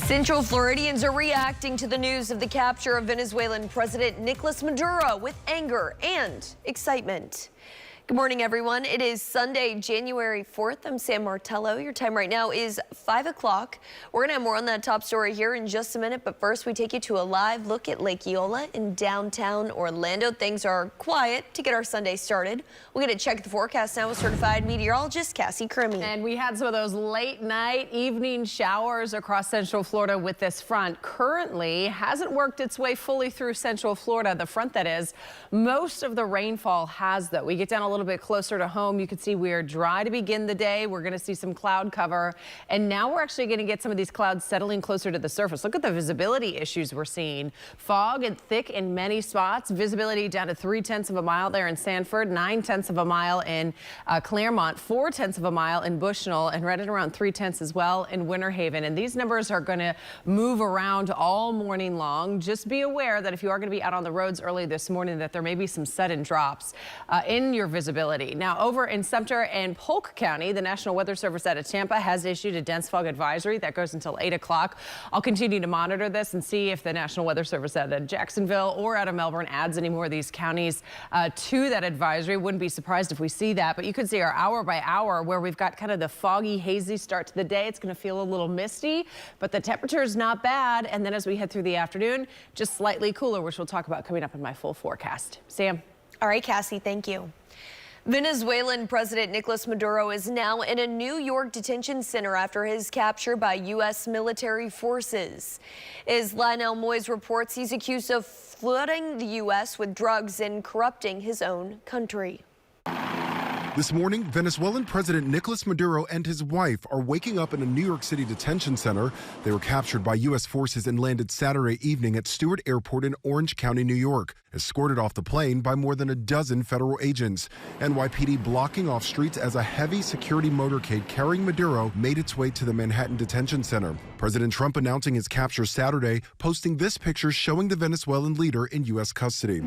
Central Floridians are reacting to the news of the capture of Venezuelan President Nicolás Maduro with anger and excitement. Good morning, everyone. It is Sunday, January 4th. I'm Sam Martello. Your time right now is 5 o'clock. We're going to have more on that top story here in just a minute, but first we take you to a live look at Lake Eola in downtown Orlando. Things are quiet to get our Sunday started. We're going to check the forecast now with certified meteorologist Cassie Crimmy. And we had some of those late night evening showers across Central Florida with this front. Currently hasn't worked its way fully through Central Florida, the front that is. Most of the rainfall has, though. We get down a little bit closer to home. You can see we are dry to begin the day. We're going to see some cloud cover, and now we're actually going to get some of these clouds settling closer to the surface. Look at the visibility issues we're seeing. Fog and thick in many spots. Visibility down to 3/10 of a mile there in Sanford, 9/10 of a mile in Claremont, 4/10 of a mile in Bushnell, and right at around 3/10 as well in Winter Haven. And these numbers are going to move around all morning long. Just be aware that if you are going to be out on the roads early this morning, that there may be some sudden drops in your visibility. Now, over in Sumter and Polk County, the National Weather Service out of Tampa has issued a dense fog advisory that goes until 8 o'clock. I'll continue to monitor this and see if the National Weather Service out of Jacksonville or out of Melbourne adds any more of these counties to that advisory. Wouldn't be surprised if we see that, but you can see our hour by hour where we've got kind of the foggy, hazy start to the day. It's going to feel a little misty, but the temperature is not bad. And then as we head through the afternoon, just slightly cooler, which we'll talk about coming up in my full forecast. Sam. All right, Cassie, thank you. Venezuelan President Nicolás Maduro is now in a New York detention center after his capture by U.S. military forces. As Lionel Moyes reports, he's accused of flooding the U.S. with drugs and corrupting his own country. This morning, Venezuelan President Nicolás Maduro and his wife are waking up in a New York City detention center. They were captured by U.S. forces and landed Saturday evening at Stewart Airport in Orange County, New York, escorted off the plane by more than a dozen federal agents. NYPD blocking off streets as a heavy security motorcade carrying Maduro made its way to the Manhattan detention center. President Trump announcing his capture Saturday, posting this picture showing the Venezuelan leader in U.S. custody.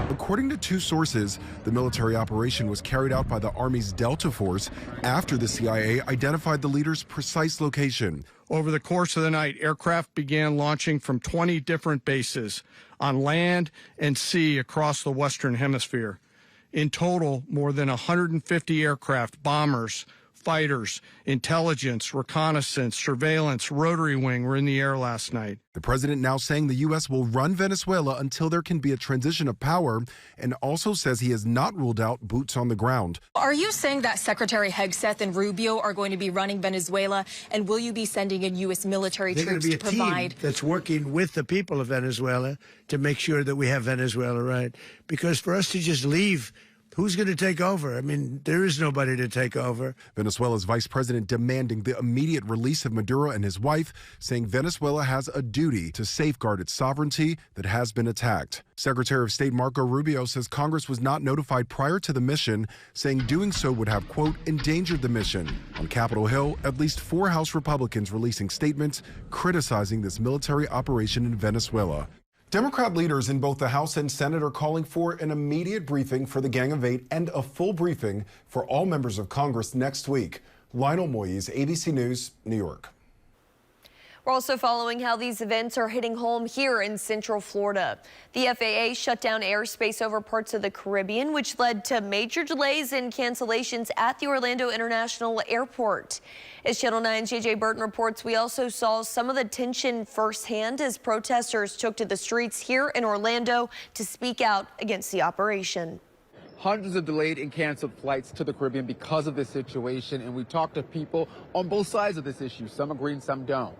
According to two sources, the military operation was carried out by the Army's Delta Force after the CIA identified the leader's precise location. Over the course of the night, aircraft began launching from 20 different bases on land and sea across the Western Hemisphere. In total, more than 150 aircraft, bombers, fighters, intelligence, reconnaissance, surveillance, rotary wing were in the air last night. The president now saying the U.S. will run Venezuela until there can be a transition of power, and also says he has not ruled out boots on the ground. Are you saying that Secretary Hegseth and Rubio are going to be running Venezuela, and will you be sending in U.S. military troops to provide? Team that's working with the people of Venezuela to make sure that we have Venezuela right. Because for us to just leave, who's going to take over? I mean, there is nobody to take over. Venezuela's vice president demanding the immediate release of Maduro and his wife, saying Venezuela has a duty to safeguard its sovereignty that has been attacked. Secretary of State Marco Rubio says Congress was not notified prior to the mission, saying doing so would have, quote, endangered the mission. On Capitol Hill, at least 4 House Republicans releasing statements criticizing this military operation in Venezuela. Democrat leaders in both the House and Senate are calling for an immediate briefing for the Gang of Eight and a full briefing for all members of Congress next week. Lionel Moyes, ABC News, New York. We're also following how these events are hitting home here in Central Florida. The FAA shut down airspace over parts of the Caribbean, which led to major delays and cancellations at the Orlando International Airport. As Channel 9's JJ Burton reports, we also saw some of the tension firsthand as protesters took to the streets here in Orlando to speak out against the operation. Hundreds of delayed and canceled flights to the Caribbean because of this situation, and we talked to people on both sides of this issue. Some agree and some don't.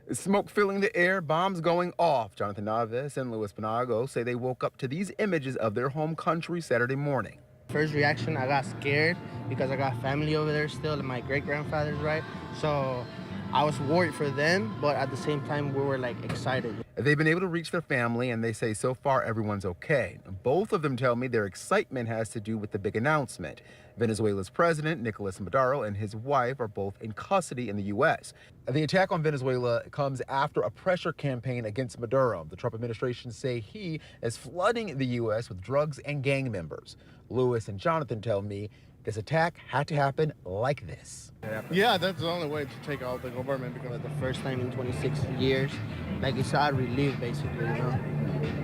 Smoke filling the air, bombs going off. Jonathan Naves and Luis Panago say they woke up to these images of their home country Saturday morning. First reaction, I got scared because I got family over there still, and my great-grandfather's right. So I was worried for them, but at the same time, we were like excited. They've been able to reach their family, and they say so far everyone's okay. Both of them tell me their excitement has to do with the big announcement. Venezuela's president, Nicolás Maduro, and his wife are both in custody in the U.S. The attack on Venezuela comes after a pressure campaign against Maduro. The Trump administration say he is flooding the U.S. with drugs and gang members. Lewis and Jonathan tell me this attack had to happen like this. Yeah, that's the only way to take out the government, because the first time in 26 years, like it's a relief, basically, you know.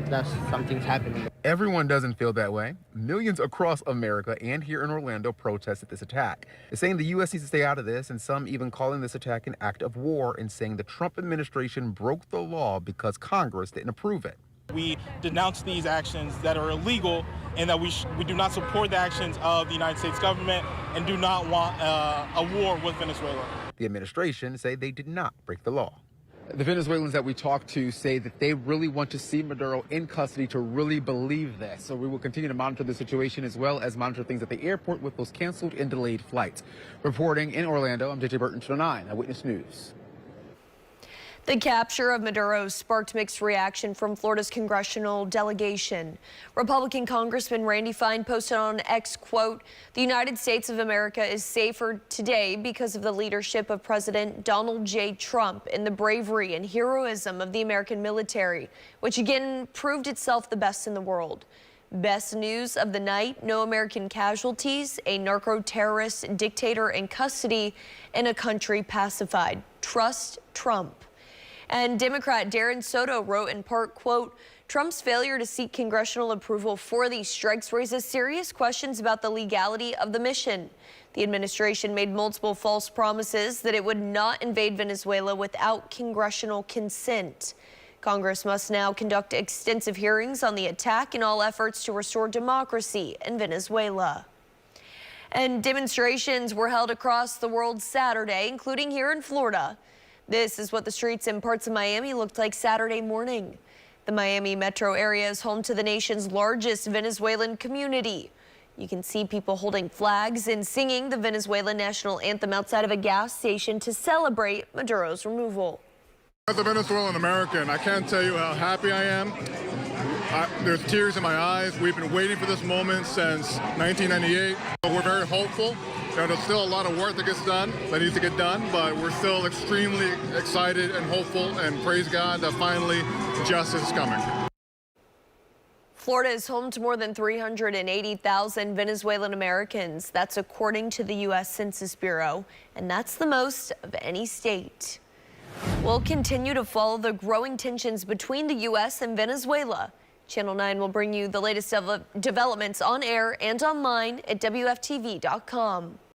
That's something's happening. Everyone doesn't feel that way. Millions across America and here in Orlando protested this attack. They're saying the U.S. needs to stay out of this, and some even calling this attack an act of war and saying the Trump administration broke the law because Congress didn't approve it. We denounce these actions that are illegal, and that we do not support the actions of the United States government and do not want a war with Venezuela. The administration say they did not break the law. The Venezuelans that we talked to say that they really want to see Maduro in custody to really believe this. So we will continue to monitor the situation as well as monitor things at the airport with those canceled and delayed flights. Reporting in Orlando, I'm JJ Burton, Channel 9 Eyewitness News. The capture of Maduro sparked mixed reaction from Florida's congressional delegation. Republican Congressman Randy Fine posted on X, quote, "The United States of America is safer today because of the leadership of President Donald J. Trump and the bravery and heroism of the American military, which again proved itself the best in the world. Best news of the night, no American casualties, a narco-terrorist dictator in custody, and a country pacified. Trust Trump." And Democrat Darren Soto wrote in part, quote, "Trump's failure to seek congressional approval for these strikes raises serious questions about the legality of the mission. The administration made multiple false promises that it would not invade Venezuela without congressional consent. Congress must now conduct extensive hearings on the attack and all efforts to restore democracy in Venezuela." And demonstrations were held across the world Saturday, including here in Florida. This is what the streets in parts of Miami looked like Saturday morning. The Miami metro area is home to the nation's largest Venezuelan community. You can see people holding flags and singing the Venezuelan national anthem outside of a gas station to celebrate Maduro's removal. As a Venezuelan American, I can't tell you how happy I am. There's tears in my eyes. We've been waiting for this moment since 1998. We're very hopeful. There's still a lot of work that gets done, that needs to get done, but we're still extremely excited and hopeful, and praise God that finally justice is coming. Florida is home to more than 380,000 Venezuelan Americans. That's according to the U.S. Census Bureau, and that's the most of any state. We'll continue to follow the growing tensions between the U.S. and Venezuela. Channel 9 will bring you the latest developments on air and online at WFTV.com.